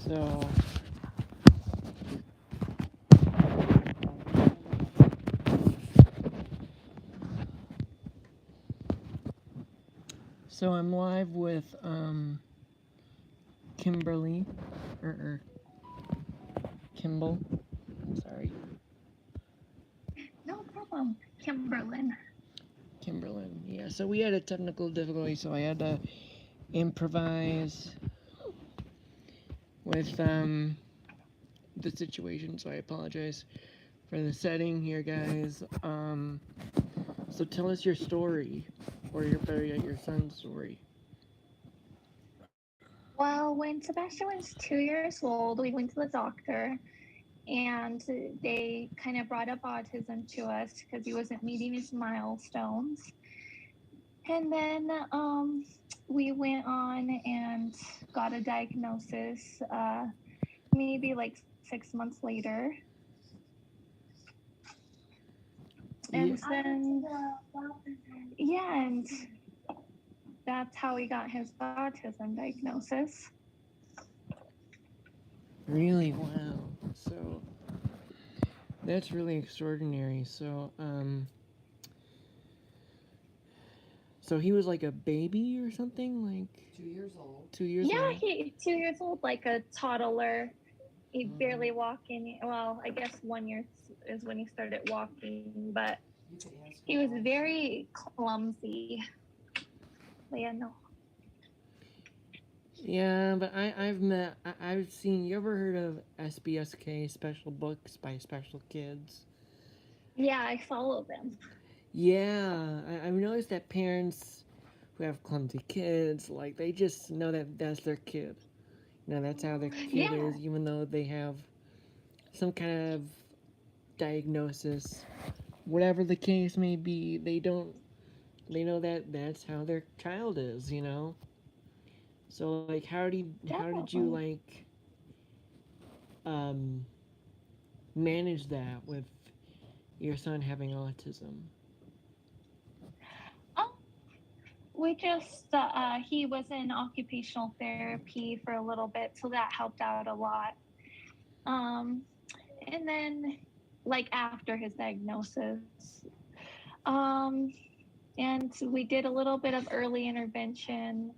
So I'm live with Kimberly or Kimball. I'm sorry. No problem. Kimberlyn. Kimberlyn. Yeah, so we had a technical difficulty, so I had to improvise with the situation, so I apologize for the setting here, guys. So tell us your story, or your son's story. Well, when Sebastian was 2 years old, we went to the doctor and they kind of brought up autism to us because he wasn't meeting his milestones. And then we went on and got a diagnosis maybe like 6 months later. Yeah. And then, yeah, and that's how he got his autism diagnosis. Really? Wow. So that's really extraordinary. So he was like a baby or something, like 2 years old. 2 years Yeah, old. he 2 years old, like a toddler. He barely walking. Well, I guess 1 year is when he started walking, but You could ask he her was also. very clumsy. But yeah, no. Yeah, but I've seen. You ever heard of SBSK, Special Books by Special Kids? Yeah, I follow them. Yeah, I've noticed that parents who have clumsy kids, like they just know that that's their kid. You know, that's how their kid Yeah, is, even though they have some kind of diagnosis, whatever the case may be. They don't. They know that that's how their child is. You know. So like, how did you definitely. like um manage that with your son having autism? Um, we just he was in occupational therapy for a little bit, so that helped out a lot. Um, and then like after his diagnosis, um, and we did a little bit of early intervention,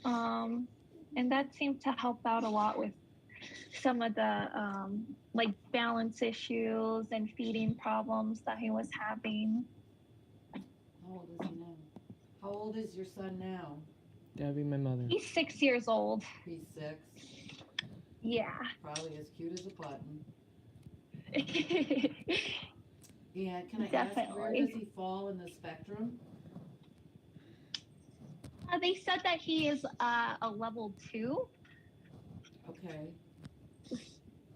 um, and that seemed to help out a lot with some of the like balance issues and feeding problems that he was having. How old is he now? How old is your son now? That would be my mother. He's 6 years old. He's 6. Yeah. Probably as cute as a button. And can I ask, where does Definitely. he fall in the spectrum? They said that he is a level 2. Okay.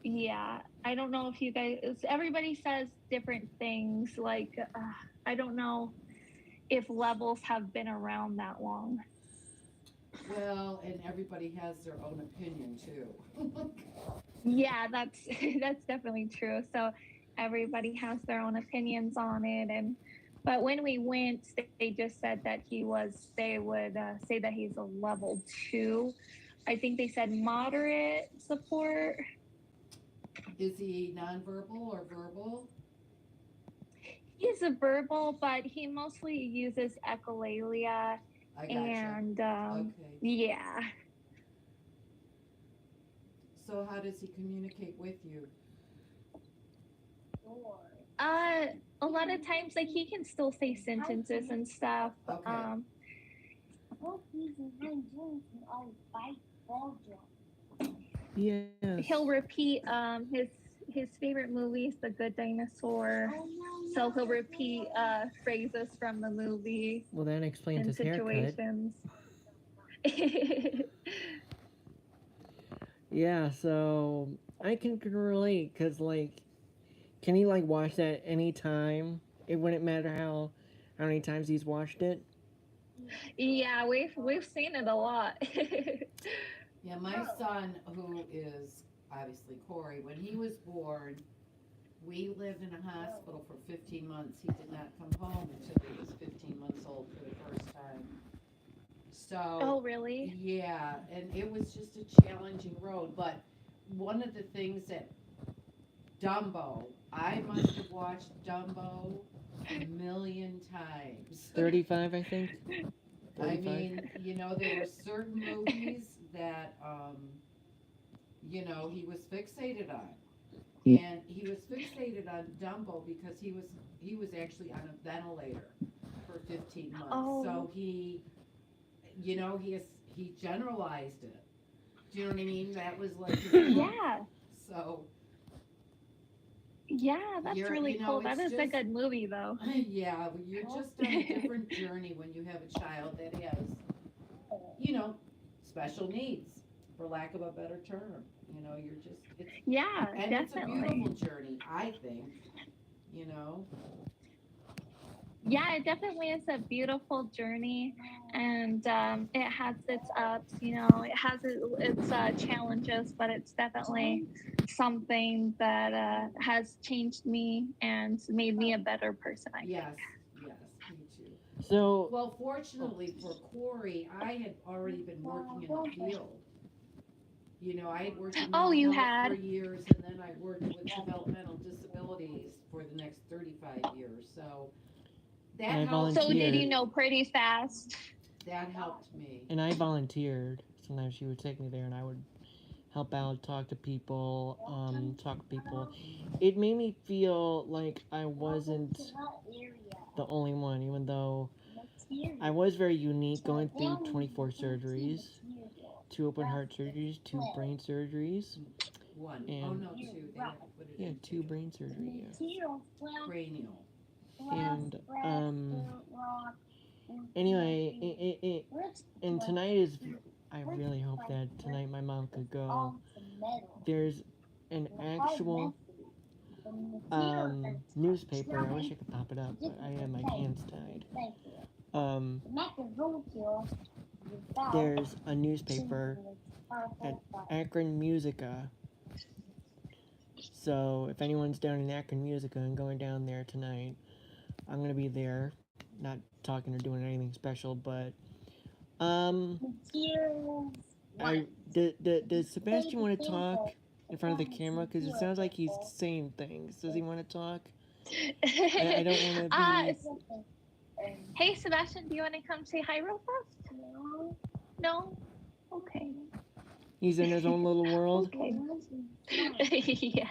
Yeah, I don't know if you guys. Everybody says different things. Like I don't know if levels have been around that long. Well, and everybody has their own opinion too. Yeah, that's that's definitely true. So everybody has their own opinions on it, and but when we went, they just said that he was. They would say that he's a level 2. I think they said moderate support. Is he nonverbal or verbal? He's a verbal, but he mostly uses echolalia, I gotcha. and Okay. yeah. So how does he communicate with you? Uh, a lot of times, like he can still say sentences and stuff. Okay. Yes. He'll repeat his favorite movie is The Good Dinosaur, so he'll repeat phrases from the movie Well, that explains and his haircut. situations. Yeah, so I can relate because like, can he like watch that anytime? It wouldn't matter how many times he's watched it. Yeah, we've seen it a lot. Yeah, my son, who is obviously Corey, when he was born, we lived in a hospital for 15 months. He did not come home until he was 15 months old for the first time. So, Oh, really? yeah, and it was just a challenging road. But one of the things that Dumbo, I must have watched Dumbo a million times. 35, I think. I 35. mean, there were certain movies that, he was fixated on. And he was fixated on Dumbo because he was actually on a ventilator for 15 months. Oh, So he generalized it. Do you know what I mean? That was like his book. yeah. So Yeah, that's you're, really cool. That it's is a just, good movie, though. yeah, you're just on a different journey when you have a child that has, you know, special needs, for lack of a better term. You're just, Yeah, and it's a definitely. beautiful journey, I think, you know. Yeah, it definitely is a beautiful journey, and it has its ups. It has its challenges, but it's definitely something that has changed me and made me a better person, I think. Yes, yes, me too. So, Well, oh, fortunately for Corey, I had already been working in the field. I had worked in Oh, mental you health for had? years, and then I worked with developmental disabilities for the next 35 years. So and that I helped So did you volunteered. me. know pretty fast? That helped me. And I volunteered. Sometimes she would take me there, and I would help out, talk to people, talk to people. It made me feel like I wasn't the only one, even though I was very unique, going through 24 surgeries, 2 open heart surgeries, 2 brain surgeries, One. Oh and no, two. They had to put it yeah, in 2 brain surgery. Yeah. cranial. And anyway, and tonight is. I really hope that tonight my mom could go. There's an actual newspaper. I wish I could pop it up, but my hands tied. Um, there's a newspaper at Akron Musica. So if anyone's down in Akron Musica and going down there tonight, I'm gonna be there. Not talking or doing anything special, but um, I does Sebastian want to talk in front of the camera? Because it sounds like he's saying things. Does he want to talk? I don't want to uh, be. hey, Sebastian, do you want to come say hi real fast? No. No? Okay. He's in his own little world. Okay. Yeah.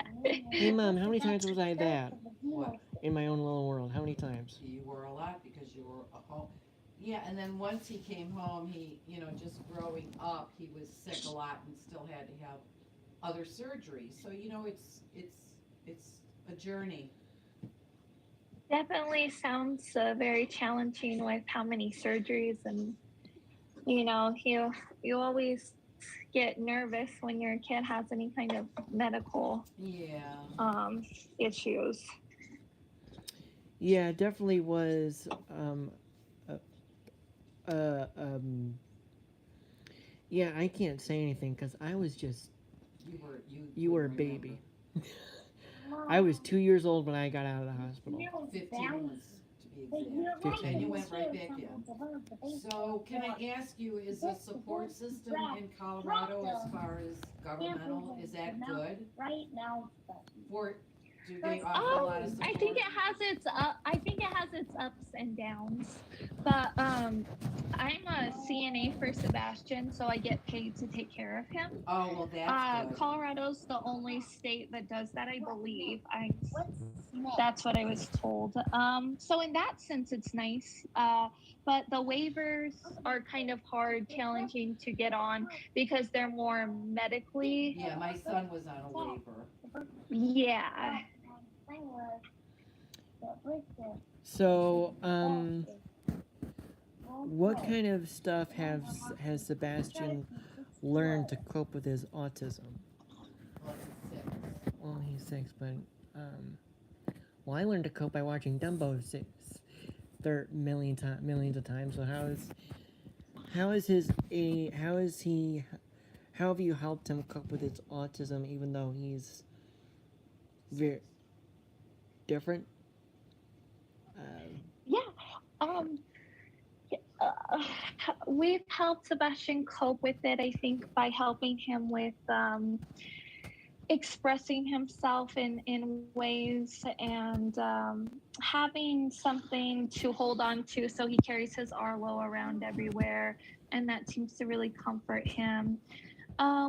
Hey, Mom, how many times was I that What? in my own little world? How many times? You were a lot because you were a home. Yeah, and then once he came home, he, just growing up, he was sick a lot and still had to have other surgeries. So it's a journey. Definitely sounds very challenging with how many surgeries, and you always get nervous when your kid has any kind of medical Yeah. issues. Yeah, it definitely was. Uh, uh, um, yeah, I can't say anything because I was just. You were a Couldn't remember. baby. I was 2 years old when I got out of the hospital. 15 months to be exact. 15 And you months. went right back in. So can I ask you, is the support system in Colorado as far as governmental, is that good? For, do they offer a lot of I think support? I think it has its ups and downs. But I'm a CNA for Sebastian, so I get paid to take care of him. Oh, well, that's good. Colorado's the only state that does that, I believe. That's what I was told. So in that sense, it's nice. But the waivers are kind of hard, challenging to get on because they're more medically. Yeah, my son was on a waiver. Yeah. So, what kind of stuff has Sebastian learned to cope with his autism? Well, he's 6. Well, he's 6, but well, I learned to cope by watching Dumbo millions of times. So how have you helped him cope with his autism, even though he's very different? Yeah. Um, uh, we've helped Sebastian cope with it, I think, by helping him with expressing himself in ways and having something to hold on to. So he carries his Arlo around everywhere, and that seems to really comfort him.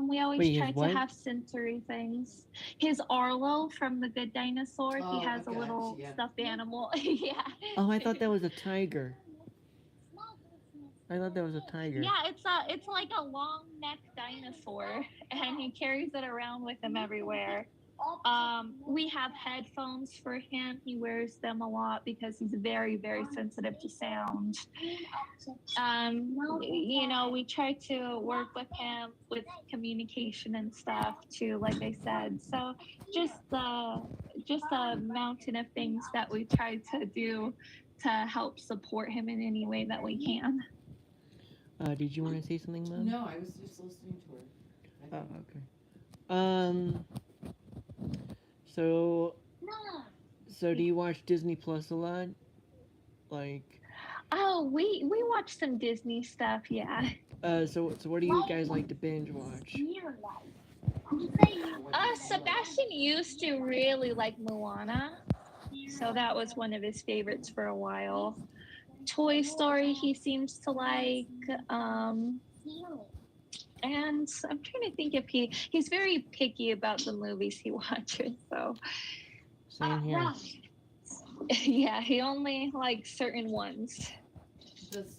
We always Wait, his try to what? have sensory things. His Arlo from the Good Dinosaur, he Oh my has a gosh, little yeah. stuffed animal. Yeah. Oh, I thought that was a tiger. I thought that was a tiger. Yeah, it's like a long neck dinosaur, and he carries it around with him everywhere. We have headphones for him. He wears them a lot because he's very, very sensitive to sound. We try to work with him with communication and stuff too, like I said. So just a mountain of things that we try to do to help support him in any way that we can. Did you want to say something, Mom? No, I was just listening to her. I Oh, think. okay. Um. So, so do you watch Disney Plus a lot? Like, Oh, we watch some Disney stuff, yeah. so what do you guys like to binge watch? Sebastian used to really like Moana, so that was one of his favorites for a while. Toy Story, he seems to like. Um, and I'm trying to think if he's very picky about the movies he watches. So Same here. yeah, he only likes certain ones. Does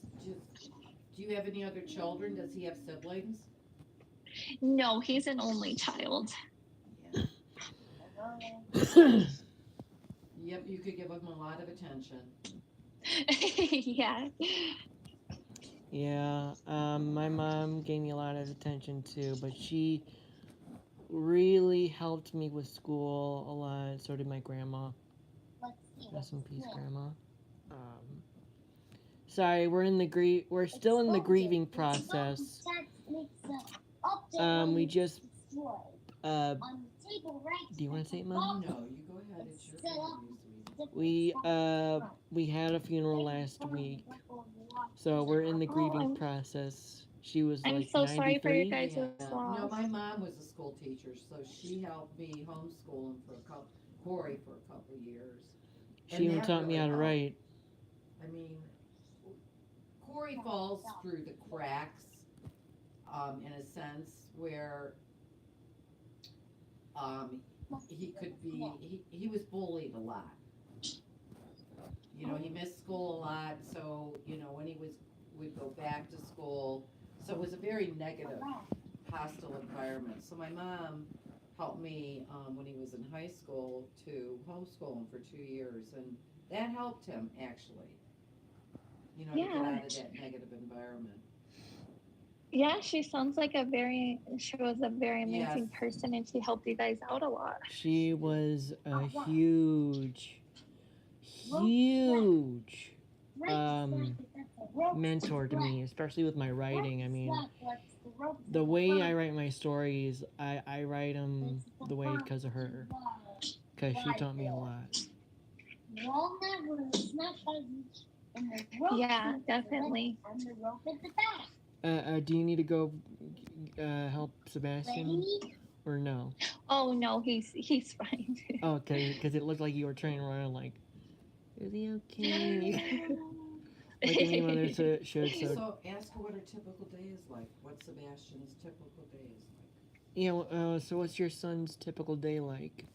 do you have any other children? Does he have siblings? No, he's an only child. Yep, you could give him a lot of attention. Yeah. Yeah, my mom gave me a lot of attention too, but she really helped me with school a lot. So did my grandma. Rest in peace, grandma. Um, sorry, we're still in the grieving process. We just uh, do you want to say it, Mom? No, you go ahead. It's your interview, sweetie. We had a funeral last week, so we're in the Oh, grieving process. She was I'm like so sorry for your 93. guys' Yeah. loss. No, my mom was a school teacher, so she helped me homeschool him for a couple, Corey for a couple years. She even that taught me really how to helped. write. I mean, Corey falls through the cracks, in a sense where um, he could be he was bullied a lot. You know, he missed school a lot, so you know when he would go back to school, so it was a very negative, hostile environment. So my mom helped me when he was in high school to homeschool him for 2 years, and that helped him actually. You know, to get Yeah. out of that negative environment. Yeah, she was a very amazing Yes. person, and she helped you guys out a lot. She was a huge um, mentor to me, especially with my writing. I mean, the way I write my stories, I write them the way because of her, because she taught me a lot. Yeah, definitely. Do you need to go help Sebastian or no? Oh no, he's fine. Oh, okay, because it looked like you were trying to run like, is he okay? Like any mother should. So So ask her what her typical day is like. What Sebastian's typical day is like. yeah. So what's your son's typical day like?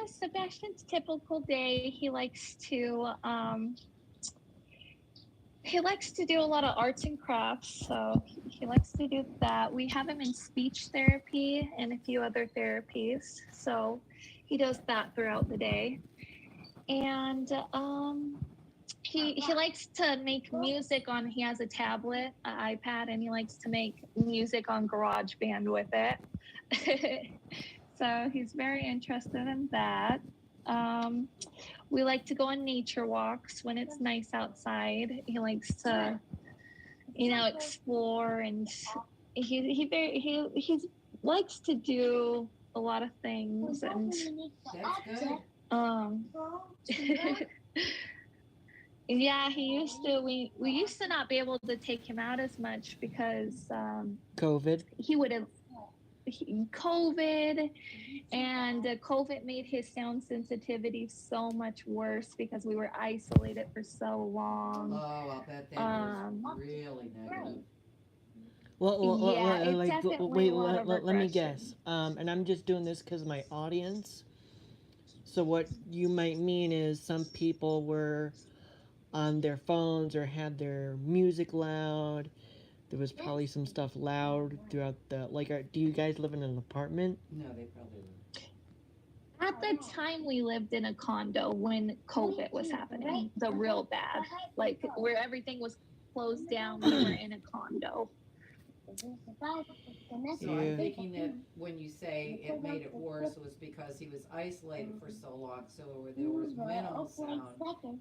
Sebastian's typical day, he likes to do a lot of arts and crafts, so he likes to do that. We have him in speech therapy and a few other therapies, so he does that throughout the day. And he likes to make music on. He has a tablet, an iPad, and he likes to make music on GarageBand with it. So he's very interested in that. Um, we like to go on nature walks when it's nice outside. He likes to, explore, and he likes to do a lot of things. And That's good. um, Yeah, he used to. We used to not be able to take him out as much because COVID. he would have COVID, and COVID made his sound sensitivity so much worse because we were isolated for so long. Oh, I'll bet that was Um, really negative. yeah, it definitely Wait, a lot of let me regression. guess. And I'm just doing this because my audience. So what you might mean is some people were on their phones or had their music loud. There was probably some stuff loud throughout the like. Do you guys live in an apartment? No, they probably were. At the time, we lived in a condo when COVID was happening, the real bad, like where everything was closed down. We were in a condo. So I'm Yeah. thinking that when you say it made it worse was because he was isolated for so long, so there was minimal sound,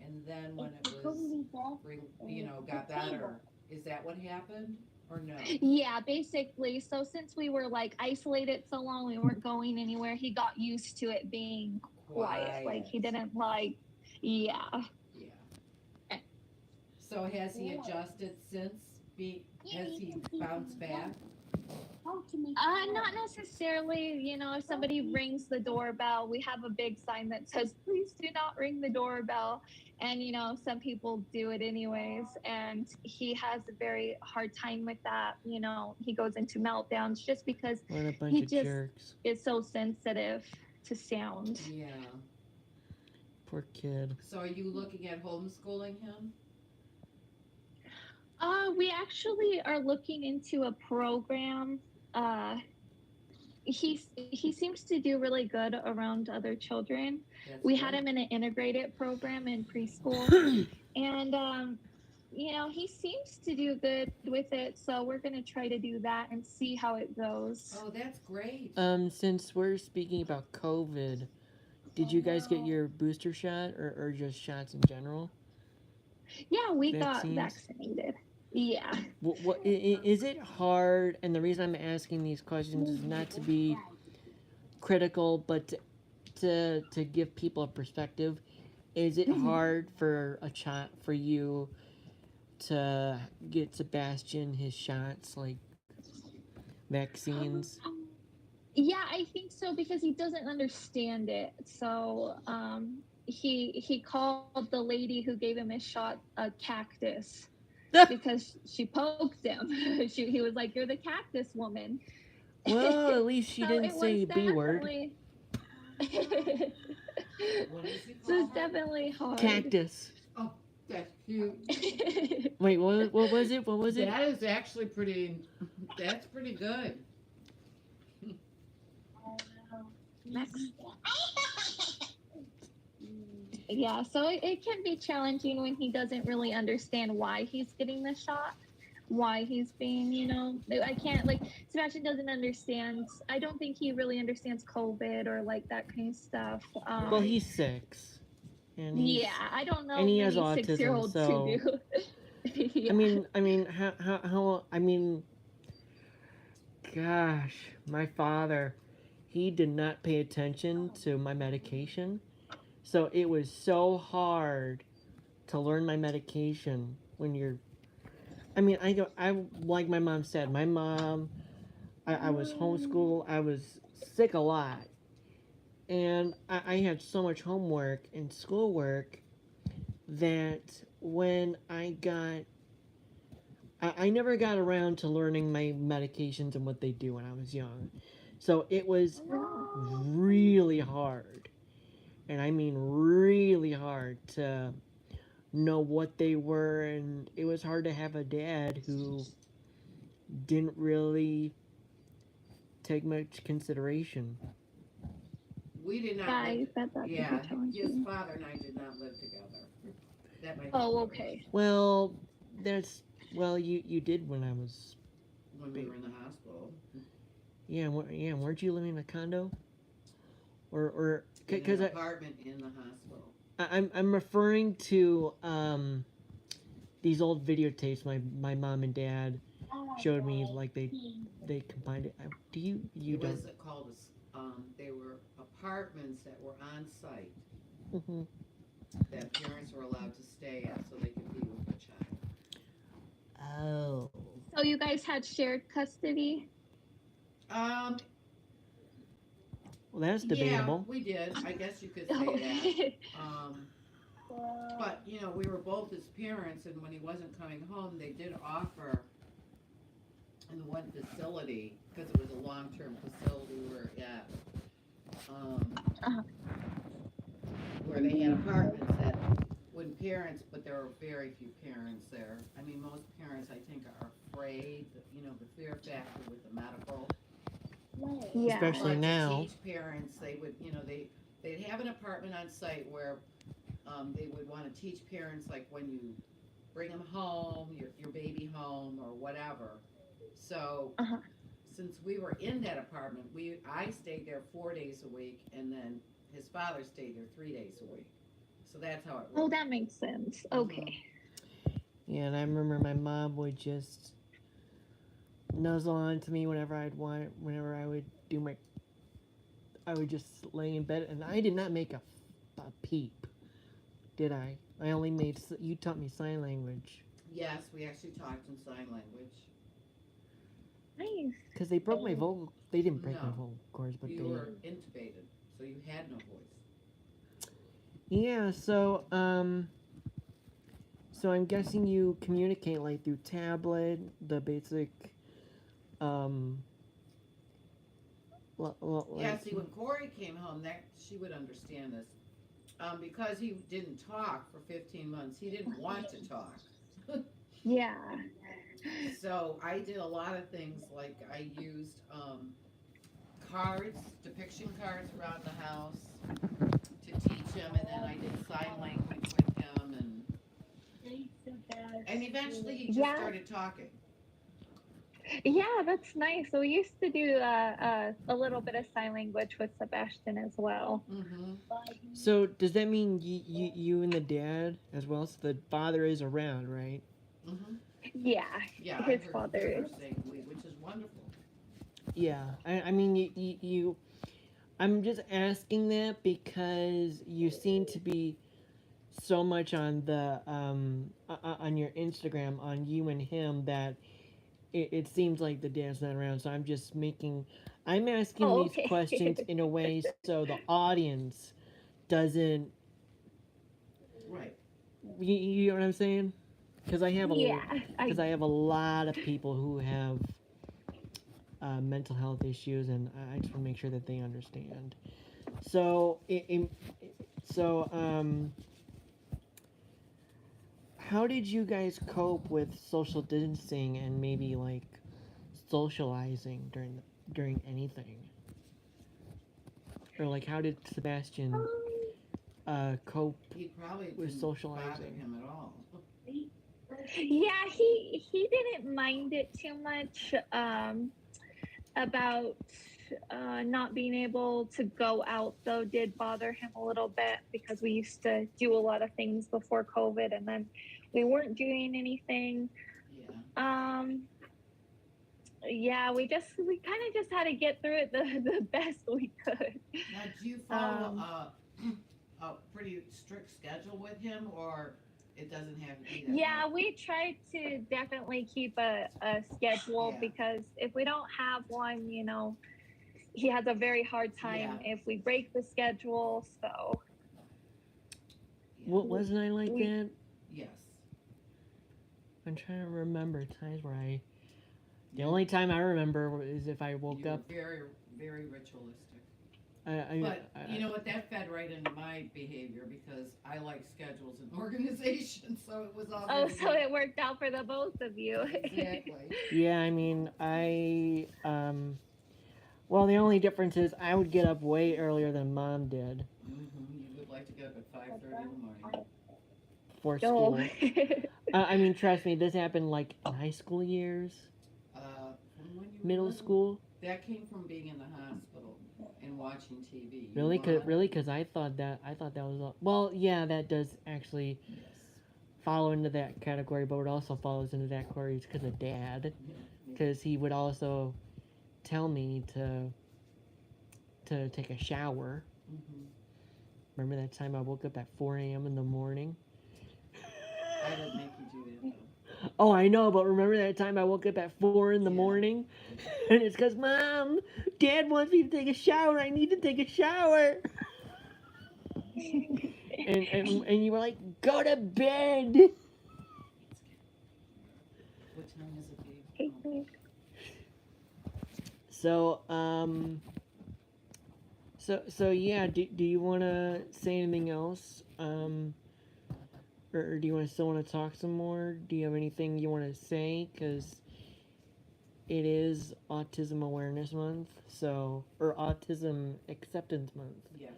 and then when it was, got better, is that what happened, or no? Yeah, basically. So since we were like isolated so long, we weren't going anywhere. He got used to it being quiet. Like Quiet. he didn't like, yeah. Yeah. So has he adjusted since? Has he bounced back? Not necessarily. You know, if somebody rings the doorbell, we have a big sign that says, please do not ring the doorbell. And, you know, some people do it anyways. And he has a very hard time with that. You know, he goes into meltdowns just because What a bunch he of just jerks. is so sensitive to sound. Yeah. Poor kid. So are you looking at homeschooling him? We actually are looking into a program. Uh, he seems to do really good around other children. That's We had good. him in an integrated program in preschool, and you know, he seems to do good with it. So we're gonna try to do that and see how it goes. Oh, that's great. Since we're speaking about COVID, did you guys get your booster shot or just shots in general? Yeah, we got Vaccines? vaccinated. Yeah. Is it hard? And the reason I'm asking these questions is not to be critical, but to give people a perspective. Is it Mhm. hard for a child for you to get Sebastian his shots like vaccines? Yeah, I think so because he doesn't understand it. So he called the lady who gave him his shot a cactus because she poked him. He was like, "You're the cactus woman." Well, at least she So didn't it was say B word. definitely What does he so call it's her? definitely hard. Cactus. Oh, that's cute. Wait, what was it? What was it? That is actually pretty. That's pretty good. Next. Yeah, so it can be challenging when he doesn't really understand why he's getting the shot, why he's being, you know, I can't like Sebastian doesn't understand. I don't think he really understands COVID or like that kind of stuff. Well, Right. he's 6, and Yeah, I don't know he has many autism. 6-year-olds who So do. I Yeah. mean, how I mean, gosh, my father, he did not pay attention to my medication, so it was so hard to learn my medication when you're. I mean, I like my mom said. My mom, I was homeschooled. I was sick a lot, and I had so much homework and schoolwork that when I never got around to learning my medications and what they do when I was young. So it was really hard, and I mean really hard to know what they were, and it was hard to have a dad who didn't really take much consideration. We did not Yeah, live. I bet that could Yeah, be his challenging. father and I did not live together. That might be Oh, what it was. okay. Well, that's well, you did when I was When we were in the hospital. yeah. Weren't you living in a condo or In because an apartment in the hospital. I'm referring to these old videotapes my mom and dad showed me like they combined it. Do you It don't? was called they were apartments that were on site. Hmm. that parents were allowed to stay at so they could be with the child. Oh. So you guys had shared custody? Um, Well, that's yeah, debatable. we did. I guess you could Oh. say that. Um, but you know, we were both his parents, and when he wasn't coming home, they did offer in the one facility because it was a long-term facility we were at, Uh-huh. where they had apartments that when parents, but there were very few parents there. I mean, most parents, I think, are afraid, you know, the fear factor with the medical. Yeah. Especially But to now. teach parents, they would, you know, they'd have an apartment on site where they would want to teach parents, like when you bring them home, your baby home, or whatever. So Uh-huh. since we were in that apartment, I stayed there 4 days a week, and then his father stayed there 3 days a week. So that's how it Oh, worked. that makes sense. Hmm. Okay. Yeah, and I remember my mom would just nuzzle onto me whenever I would do my, I would just lay in bed, and I did not make a peep, did I? I only made, you taught me sign language. Yes, we actually talked in sign language. Nice. Because they broke my vocal, they didn't break my No, vocal cords, but you they, were intubated, so you had no voice. yeah, so I'm guessing you communicate like through tablet, the basic, um, Yeah, like, see, when Corey came home, that she would understand this. Because he didn't talk for 15 months, he didn't want to talk. Yeah. So I did a lot of things, like I used cards, depiction cards around the house to teach him, and then I did sign language with him, and eventually he just Yeah. started talking. Yeah, that's nice. So we used to do a little bit of sign language with Sebastian as well. Mm-hmm. so does that mean you and the dad as well? So the father is around, right? Mm-hmm. Yeah, Yeah, I his hear father her is. saying we, which is wonderful. Yeah, I mean I'm just asking that because you seem to be so much on the on your Instagram on you and him that it seems like the dad's not around. So I'm asking Oh, these okay. questions in a way so the audience doesn't. Right. You know what I'm saying? Because Yeah, because I have a lot of people who have mental health issues, and I just want to make sure that they understand. So, so how did you guys cope with social distancing and maybe like socializing during anything? Or like how did Sebastian cope He probably with didn't bother socializing? him at all. yeah, he didn't mind it too much. About not being able to go out though did bother him a little bit because we used to do a lot of things before COVID, and then we weren't doing anything. Yeah. Yeah, we kind of just had to get through it the best we could. Now, do you follow Um, a pretty strict schedule with him, or it doesn't have to be that yeah, way? we try to definitely keep a schedule, Yeah. because if we don't have one, he has a very hard Yeah. time if we break the schedule. So Yeah. What wasn't I like we that? Yes. I'm trying to remember times where I. The You, only time I remember is if I woke you were up. very, very ritualistic. I, But I, you know what? That fed right into my behavior because I like schedules and organization, so it was all Oh, very so it worked out for the both of you. exactly. yeah, I mean, well, the only difference is I would get up way earlier than mom did You would like to get up at 5:30 in the morning. for Oh. school. I mean, trust me, this happened like in high school years, From when you were middle little. school. That came from being in the hospital and watching TV. You Really, want? cause I thought that was well, yeah, that does actually Yes. follow into that category, but it also follows into that category because of dad, Yeah. because he would also tell me to take a shower. Mm-hmm. Remember that time I woke up at 4 a.m. in the morning? I didn't make you do that though. Oh, I know, but remember that time I woke up at 4 in the Yeah. morning? And it's because, Mom, Dad wants me to take a shower. I need to take a shower. And you were like, go to bed. What time is it, babe? Oh. So, so yeah, do you want to say anything else? Or do you still want to talk some more? Do you have anything you want to say? Because it is Autism Awareness Month, so, or Autism Acceptance Month. Yes.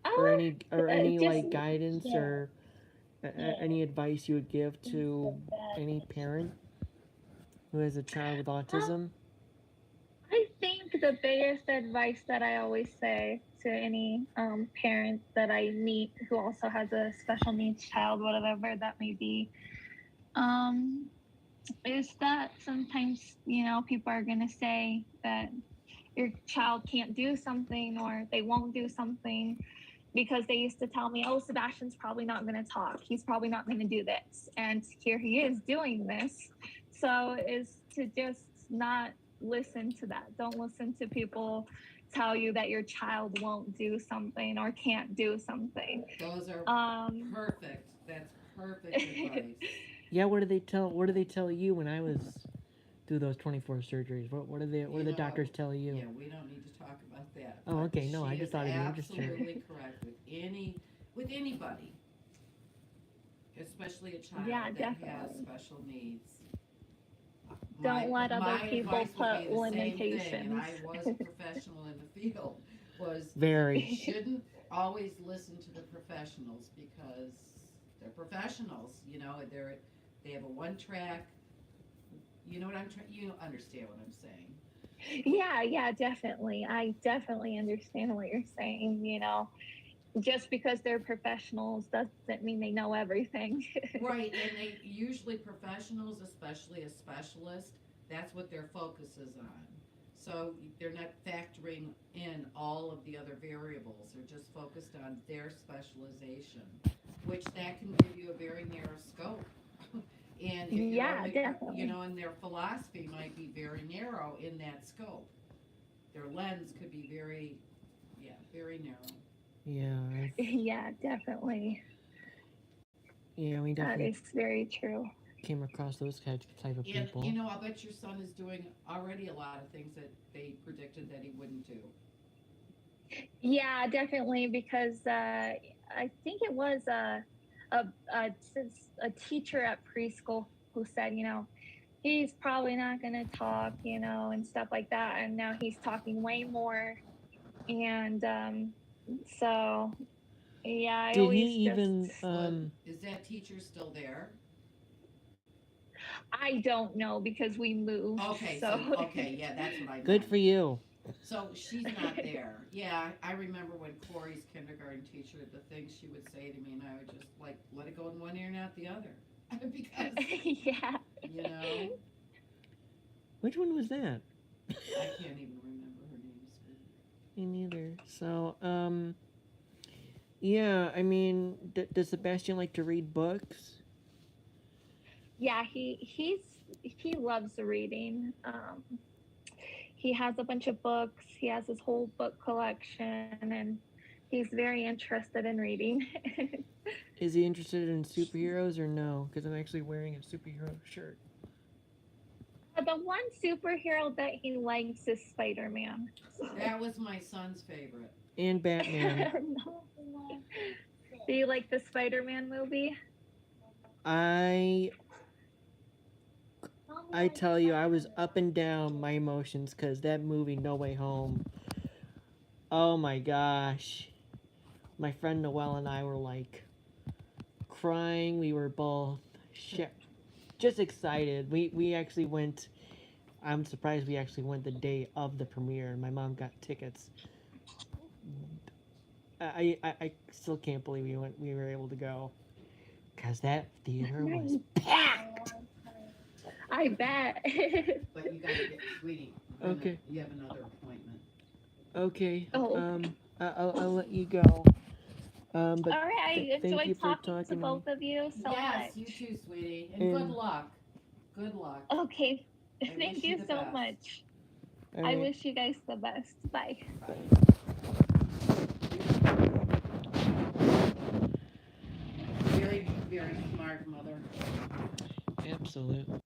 Or any Just like guidance yeah. or any advice you would give to any parent who has a child with autism? I think the biggest advice that I always say to any parent that I meet who also has a special needs child, whatever that may be, um, is that sometimes, people are going to say that your child can't do something or they won't do something because they used to tell me, oh, Sebastian's probably not going to talk. He's probably not going to do this. And here he is doing this. So is to just not listen to that. Don't listen to people tell you that your child won't do something or can't do something. Those are perfect. That's perfect advice. Yeah, what did they tell you when I was through those 24 surgeries? What did the doctors tell you? Yeah, we don't need to talk about that. Oh, but okay. No, she I just is thought it'd be interesting. absolutely correct with anybody, especially a child Yeah, that has definitely. special needs. Don't let other my people advice would be put the same thing, limitations. and I was a professional in the field. Was Very. you shouldn't always listen to the professionals because they're professionals. They have a one track. You know what I'm trying. You understand what I'm saying. Yeah, definitely. I definitely understand what you're saying. Just because they're professionals doesn't mean they know everything. Right, and they usually professionals, especially a specialist, that's what their focus is on. So they're not factoring in all of the other variables. They're just focused on their specialization, which that can give you a very narrow scope. And if you're Yeah, only, definitely. and their philosophy might be very narrow in that scope. Their lens could be very, very narrow. Yeah. Yeah, definitely. Yeah, we That definitely is very true. came across those type of And people. I bet your son is doing already a lot of things that they predicted that he wouldn't do. Yeah, definitely, because I think it was a, a, a teacher at preschool who said, he's probably not going to talk, and stuff like that. And now he's talking way more. And so, yeah, I Did he always just, even Is that teacher still there? I don't know because we moved. Okay, So, yeah, that's what I meant. Good for you. So she's not there. Yeah, I remember when Corey's kindergarten teacher, the things she would say to me, and I would just like let it go in one ear, not the other, because yeah. Which one was that? I can't even remember her name. Me neither. So, yeah, I mean, does Sebastian like to read books? Yeah, he loves reading. He has a bunch of books. He has his whole book collection, and he's very interested in reading. Is he interested in superheroes or no? Because I'm actually wearing a superhero shirt. The one superhero that he likes is Spider-Man. That was my son's favorite. And Batman. Do you like the Spider-Man movie? I tell you, I was up and down my emotions because that movie, No Way Home. Oh my gosh. My friend Noelle and I were like crying. We were both just excited. We actually went. I'm surprised we actually went the day of the premiere. My mom got tickets. I still can't believe we were able to go because that theater was packed. I bet. But you gotta get, sweetie. Okay. You have another appointment. Okay. Oh. I'll let you go. But All right, I thank you enjoyed for talking to talking to me. both of you so Yes, much. you too, sweetie. And good And- luck. Good luck. Okay, I thank wish you the so best. much. All I right. wish you guys the best. Bye. Very, very smart mother. Absolutely.